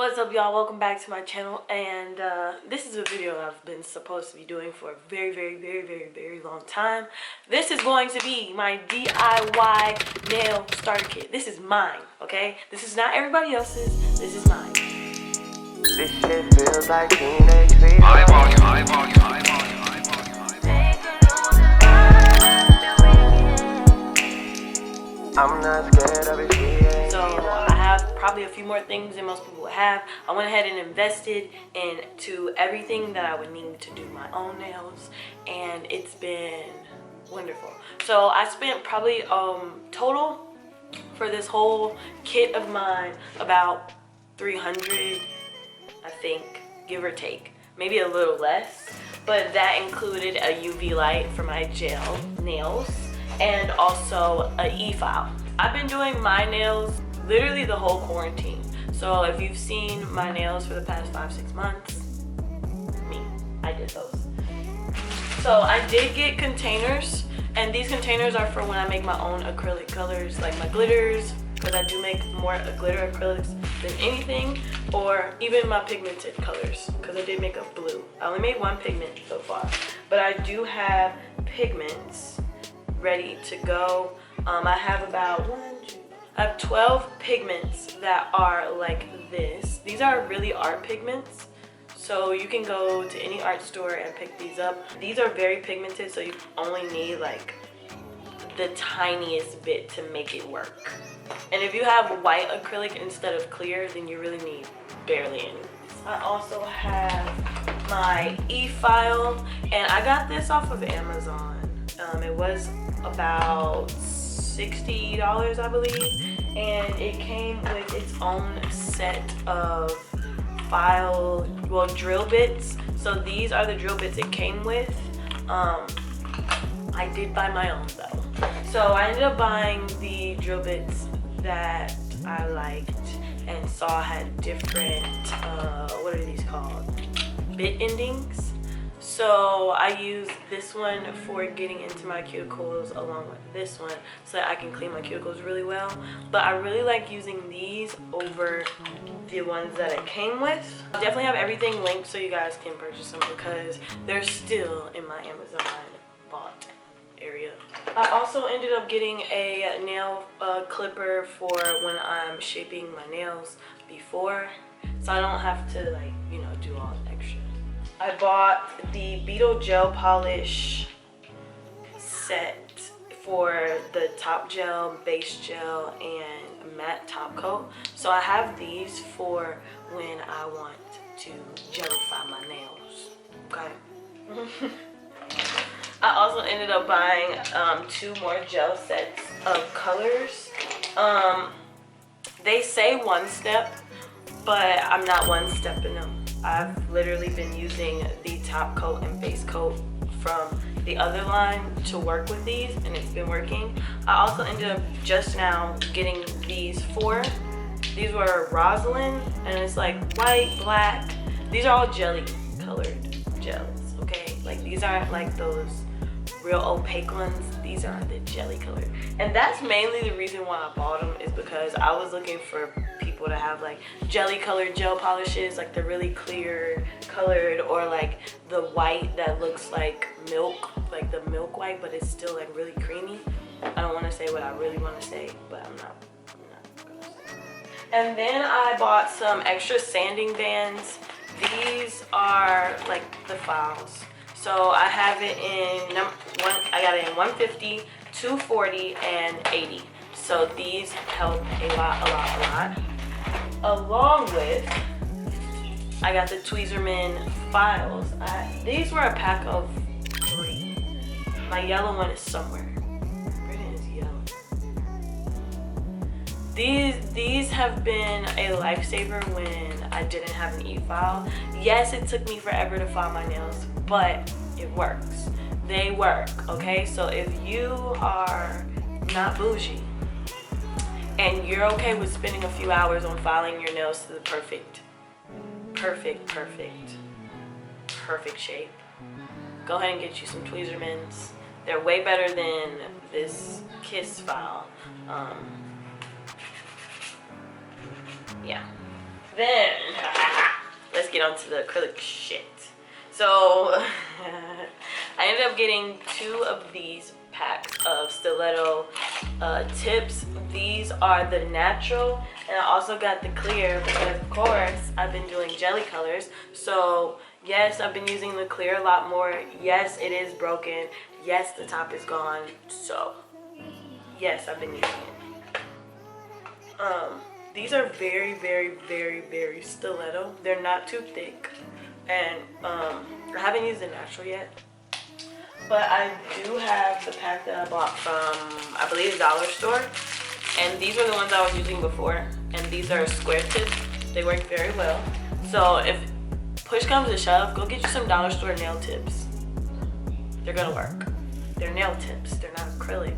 What's up, y'all? Welcome back to my channel, and this is a video I've been supposed to be doing for a very long time. This is going to be my DIY nail starter kit. This is mine, okay? This is not everybody else's. This is mine. This shit feels like teenage fever. High volume, high volume, high volume, high volume, high volume. I'm not scared of it. So I have probably a few more things than most people would have. I went ahead and invested into everything that I would need to do my own nails, and it's been wonderful. So I spent probably total for this whole kit of mine about $300, I think, give or take, maybe a little less, but that included a UV light for my gel nails and also an e-file. I've been doing my nails literally the whole quarantine. So if you've seen my nails for the past 5-6 months, I did those. So I did get containers, and these containers are for when I make my own acrylic colors, like my glitters, because I do make more glitter acrylics than anything, or even my pigmented colors, because I did make a blue. I only made one pigment so far, but I do have pigments ready to go. I have about I have 12 pigments that are like this. These are really art pigments, so you can go to any art store and pick these up. These are very pigmented, so you only need like the tiniest bit to make it work. And if you have white acrylic instead of clear, then you really need barely any. I also have my e-file, and I got this off of Amazon. It was about $60, I believe, and it came with its own set of drill bits. So these are the drill bits it came with. I did buy my own though. So I ended up buying the drill bits that I liked and saw had different, what are these called? Bit endings. So I used this one for getting into my cuticles along with this one so that I can clean my cuticles really well. But I really like using these over the ones that it came with. I definitely have everything linked so you guys can purchase them because they're still in my Amazon bought area. I also ended up getting a nail clipper for when I'm shaping my nails before, so I don't have to, like, you know, do all the extra. I bought the Beetle gel polish set for the top gel, base gel, and matte top coat. So I have these for when I want to gellify my nails, okay? I also ended up buying 2 more gel sets of colors. They say 1 step, but I'm not 1 stepping them. I've literally been using the top coat and base coat from the other line to work with these, and it's been working. I also ended up just now getting these 4. These were Roslyn, and it's like white, black. These are all jelly colored gels, okay? Like, these aren't like those real opaque ones. These are the jelly colored, and that's mainly the reason why I bought them, is because I was looking for people to have like jelly colored gel polishes, like the really clear colored, or like the white that looks like milk, like the milk white, but it's still like really creamy. I don't want to say what I really want to say, but I'm not gonna say. And then I bought some extra sanding bands. These are like the files. So I have it in I got it in 150, 240, and 80. So these help a lot. Along with, I got the Tweezerman files. These were a pack of 3. My yellow one is somewhere. Where is yellow? These have been a lifesaver when I didn't have an e-file. Yes, it took me forever to file my nails, but it works. They work, okay? So if you are not bougie and you're okay with spending a few hours on filing your nails to the perfect shape, go ahead and get you some Tweezermans. They're way better than this Kiss file. Yeah. then, let's get on to the acrylic shit. So, I ended up getting 2 of these packs of stiletto tips. These are the natural, and I also got the clear because, of course, I've been doing jelly colors. So, yes, I've been using the clear a lot more. Yes, it is broken. Yes, the top is gone. So, yes, I've been using it. These are very, very, very, very stiletto. They're not too thick. And I haven't used the natural yet. But I do have the pack that I bought from, I believe, the dollar store. And these are the ones I was using before. And these are square tips. They work very well. So if push comes to shove, go get you some dollar store nail tips. They're gonna work. They're nail tips. They're not acrylic.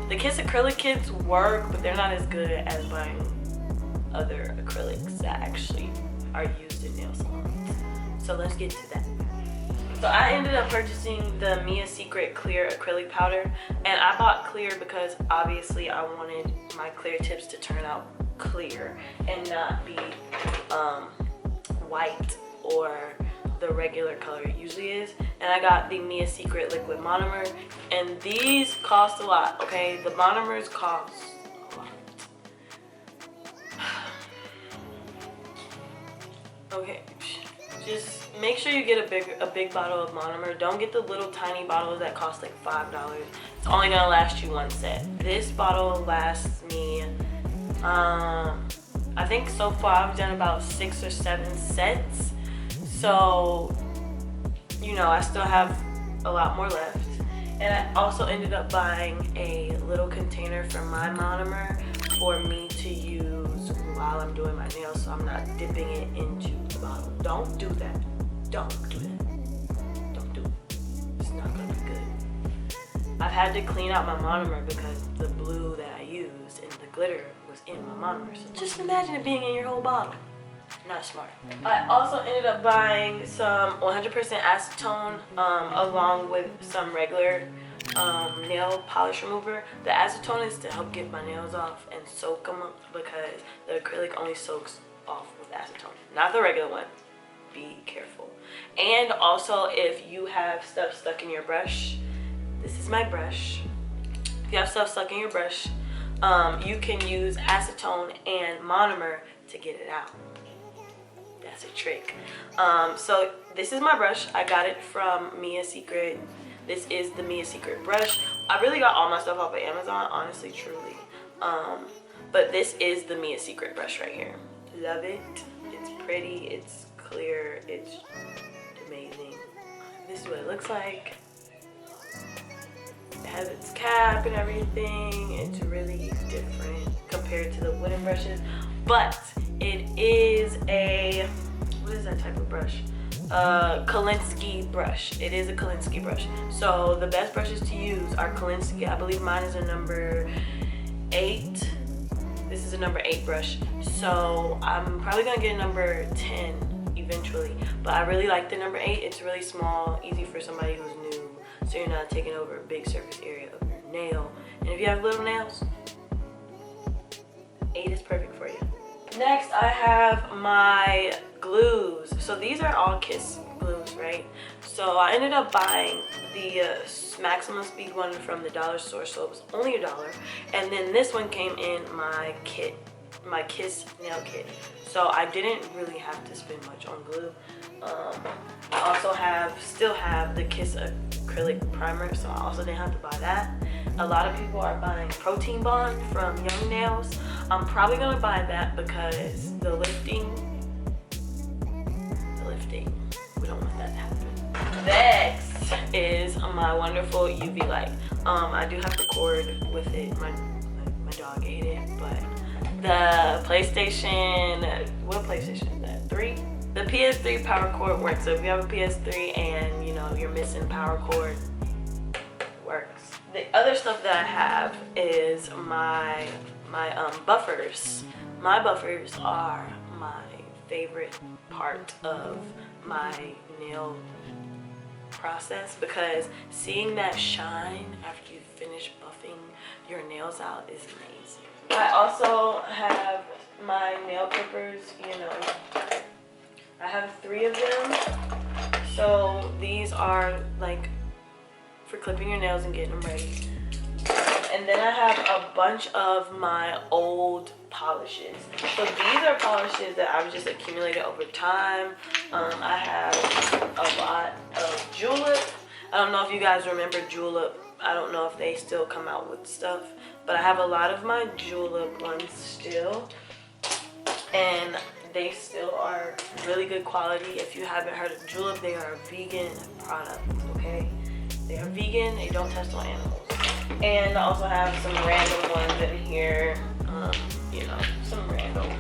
The Kiss acrylic kits work, but they're not as good as buying other acrylics that actually are used in nail salons. So let's get to that. So I ended up purchasing the Mia Secret clear acrylic powder, and I bought clear because obviously I wanted my clear tips to turn out clear and not be white or the regular color it usually is. And I got the Mia Secret liquid monomer, and these cost a lot, okay? The monomers cost a lot. Okay, just make sure you get a big bottle of monomer. Don't get the little tiny bottles that cost like $5. It's only gonna last you 1 set. This bottle lasts me, I think so far I've done about 6 or 7 sets. So, you know, I still have a lot more left. And I also ended up buying a little container for my monomer for me to use while I'm doing my nails, so I'm not dipping it into the bottle. Don't do that. Don't do that. Don't do it. It's not gonna be good. I've had to clean out my monomer because the blue that I used and the glitter was in my monomer. So just imagine it being in your whole bottle. Not smart. I also ended up buying some 100% acetone along with some regular nail polish remover. The acetone is to help get my nails off and soak them up because the acrylic only soaks off with acetone, not the regular one. Be careful. And also, if you have stuff stuck in your brush, this is my brush. If you have stuff stuck in your brush, you can use acetone and monomer to get it out. That's a trick. So this is my brush. I got it from Mia Secret. This is the Mia Secret brush. I really got all my stuff off of Amazon, honestly, truly. But this is the Mia Secret brush right here. Love it. It's pretty. It's clear. It's amazing. This is what it looks like. It has its cap and everything. It's really different compared to the wooden brushes. But it is a, what is that type of brush? Kolinsky brush. It is a Kolinsky brush. So the best brushes to use are Kolinsky. I believe mine is a number 8. This is a number 8 brush. So I'm probably gonna get a number 10 eventually. But I really like the number 8. It's really small, easy for somebody who's new. So you're not taking over a big surface area of your nail. And if you have little nails, 8 is perfect for you. Next, I have my glues. So these are all Kiss glues, right? So I ended up buying the maximum speed one from the dollar store, so it was only $1. And then this one came in my kit, my Kiss nail kit. So I didn't really have to spend much on glue. I also still have the Kiss acrylic primer, so I also didn't have to buy that. A lot of people are buying Protein Bond from Young Nails. I'm probably gonna buy that because the lifting, we don't want that to happen. Next is my wonderful UV light. I do have the cord with it. My dog ate it, but the PlayStation, what PlayStation is that? 3? The PS3 power cord works. So if you have a PS3 and you know you're missing power cord, it works. The other stuff that I have is my buffers. My buffers are my favorite part of my nail process, because seeing that shine after you finish buffing your nails out is amazing. I also have my nail clippers, you know, I have 3 of them. So these are like for clipping your nails and getting them ready. And then I have a bunch of my old polishes. So these are polishes that I've just accumulated over time. I have a lot of Julep. I don't know if you guys remember Julep. I don't know if they still come out with stuff, but I have a lot of my Julep ones still, and they still are really good quality. If you haven't heard of Julep, they are a vegan product, okay? They are vegan, they don't test on animals. And I also have some random ones in here, you know, some random.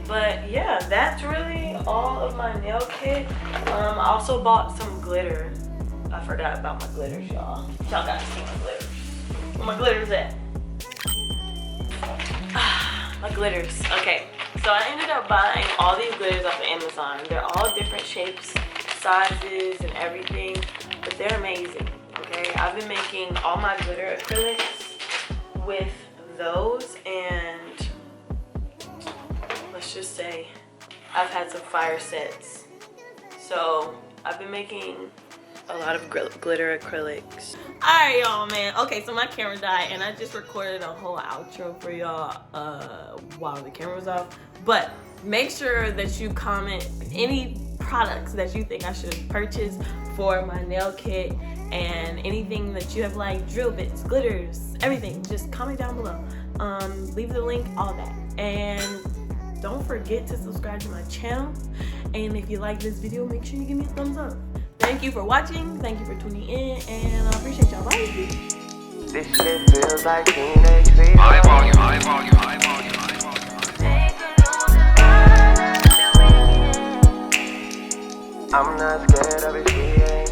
But yeah, that's really all of my nail kit. I also bought some glitter. I forgot about my glitters, y'all. Y'all gotta see my glitters. Where my glitters at? My glitters. Okay, so I ended up buying all these glitters off of Amazon. They're all different shapes, sizes, and everything, but they're amazing. Okay, I've been making all my glitter acrylics with those, and let's just say I've had some fire sets. So I've been making a lot of glitter acrylics. Alright, y'all, man. Okay, so my camera died, and I just recorded a whole outro for y'all while the camera was off. But make sure that you comment any products that you think I should purchase for my nail kit, and anything that you have like, drill bits, glitters, everything. Just comment down below. Leave the link, all that. And don't forget to subscribe to my channel. And if you like this video, make sure you give me a thumbs up. Thank you for watching. Thank you for tuning in, and I appreciate y'all. Bye. This shit feels like teenage fever. High volume, high volume, high volume, high volume. I'm not scared of it, she ain't